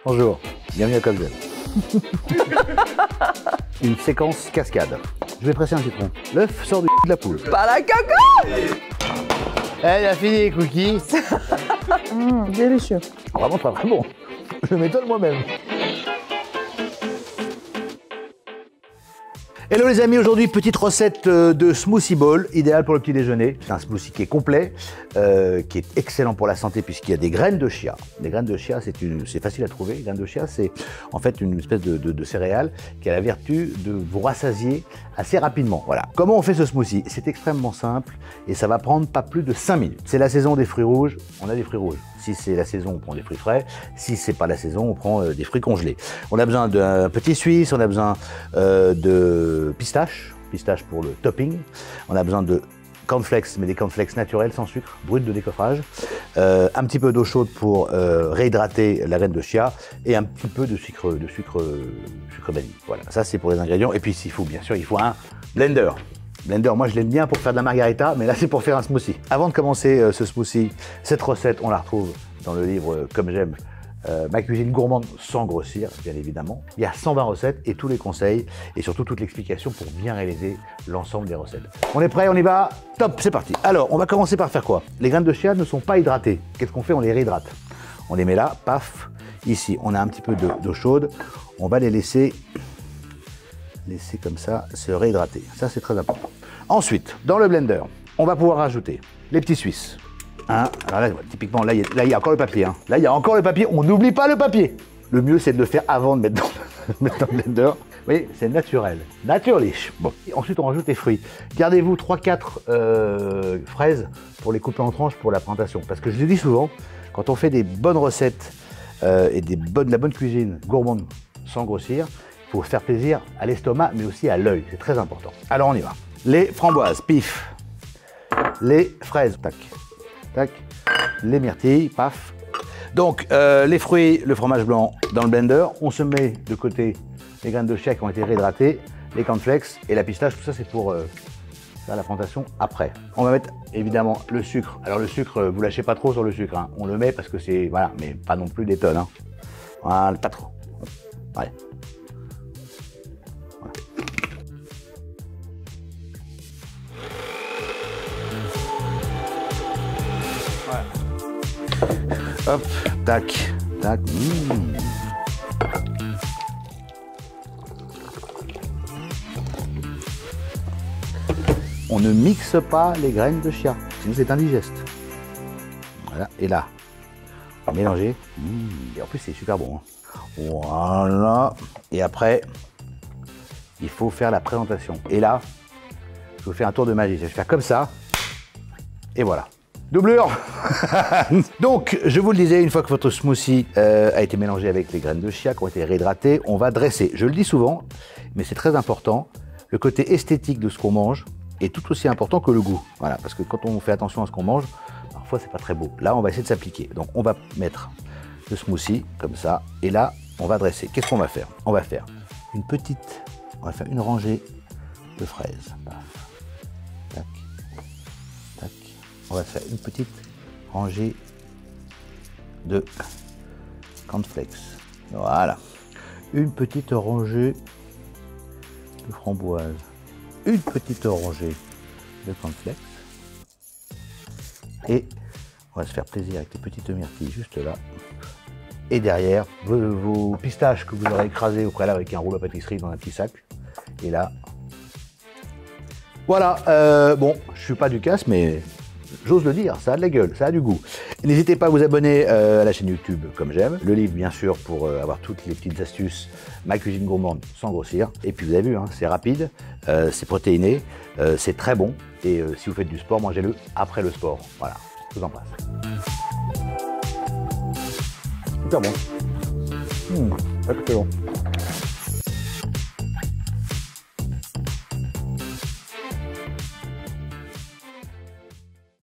Bonjour, bienvenue à Colzel. Une séquence cascade. Je vais presser un citron. L'œuf sort du de la poule. Pas la coco. Elle a fini les cookies. Délicieux. Vraiment très très bon. Je m'étonne moi-même. Hello les amis, aujourd'hui petite recette de smoothie bowl, idéal pour le petit déjeuner. C'est un smoothie qui est complet, qui est excellent pour la santé puisqu'il y a des graines de chia. Les graines de chia, c'est facile à trouver. Les graines de chia, c'est en fait une espèce de céréale qui a la vertu de vous rassasier assez rapidement. Voilà. Comment on fait ce smoothie? C'est extrêmement simple et ça va prendre pas plus de 5 minutes. C'est la saison des fruits rouges, on a des fruits rouges. Si c'est la saison, on prend des fruits frais. Si c'est pas la saison, on prend des fruits congelés. On a besoin d'un petit suisse, on a besoin de pistaches pour le topping. On a besoin de cornflakes, mais des cornflakes naturels sans sucre, brut de décoffrage. Un petit peu d'eau chaude pour réhydrater la graine de chia et un petit peu de sucre vanille. Voilà, ça c'est pour les ingrédients. Et puis bien sûr, il faut un blender. Blender, moi je l'aime bien pour faire de la margarita, mais là c'est pour faire un smoothie. Avant de commencer ce smoothie, cette recette, on la retrouve dans le livre Comme j'aime, ma cuisine gourmande sans grossir, bien évidemment. Il y a 120 recettes et tous les conseils et surtout toute l'explication pour bien réaliser l'ensemble des recettes. On est prêt, on y va? Top, c'est parti. Alors, on va commencer par faire quoi? Les graines de chia ne sont pas hydratées. Qu'est-ce qu'on fait? On les réhydrate. On les met là, paf. Ici, on a un petit peu d'eau chaude. On va les laisser comme ça se réhydrater. Ça, c'est très important. Ensuite, dans le blender, on va pouvoir rajouter les petits suisses. Hein, alors là, typiquement, là, il y a encore le papier. Hein. Là, il y a encore le papier. On n'oublie pas le papier. Le mieux, c'est de le faire avant de mettre dans le blender. Vous voyez, c'est naturel. Naturlich. Bon. Et ensuite, on rajoute les fruits. Gardez-vous 3-4 fraises pour les couper en tranches pour la présentation. Parce que je le dis souvent, quand on fait des bonnes recettes et de la bonne cuisine gourmande sans grossir, il faut faire plaisir à l'estomac, mais aussi à l'œil. C'est très important. Alors, on y va. Les framboises, pif. Les fraises, tac. Tac. Les myrtilles, paf. Donc, les fruits, le fromage blanc dans le blender. On se met de côté les graines de chia qui ont été réhydratées, les cornflakes et la pistache. Tout ça, c'est pour faire la présentation après. On va mettre évidemment le sucre. Alors, le sucre, vous lâchez pas trop sur le sucre. Hein. On le met parce que c'est. Voilà, mais pas non plus des tonnes. Hein. Voilà, pas trop. Ouais. Hop, tac, tac. On ne mixe pas les graines de chia, sinon c'est indigeste. Voilà, et là, on va mélanger. Et en plus, c'est super bon. Hein. Voilà. Et après, il faut faire la présentation. Et là, je vous fais un tour de magie. Je vais faire comme ça. Et voilà. Doublure. Donc, je vous le disais, une fois que votre smoothie a été mélangé avec les graines de chia qui ont été réhydratées, on va dresser. Je le dis souvent, mais c'est très important. Le côté esthétique de ce qu'on mange est tout aussi important que le goût. Voilà, parce que quand on fait attention à ce qu'on mange, parfois c'est pas très beau. Là, on va essayer de s'appliquer. Donc, on va mettre le smoothie comme ça, et là, on va dresser. Qu'est-ce qu'on va faire? On va faire une rangée de fraises. Paf. Tac. Tac. On va faire une petite rangée de cornflakes. Voilà. Une petite rangée de framboises. Une petite rangée de cornflakes. Et on va se faire plaisir avec les petites myrtilles juste là. Et derrière, vos pistaches que vous aurez écrasées au préalable avec un rouleau à pâtisserie dans un petit sac. Et là, voilà. Bon, je suis pas du casse, mais j'ose le dire, ça a de la gueule, ça a du goût. N'hésitez pas à vous abonner à la chaîne YouTube Comme j'aime. Le livre, bien sûr, pour avoir toutes les petites astuces, ma cuisine gourmande sans grossir. Et puis, vous avez vu, hein, c'est rapide, c'est protéiné, c'est très bon. Et si vous faites du sport, mangez-le après le sport. Voilà, je vous en passe. Super bon. Excellent.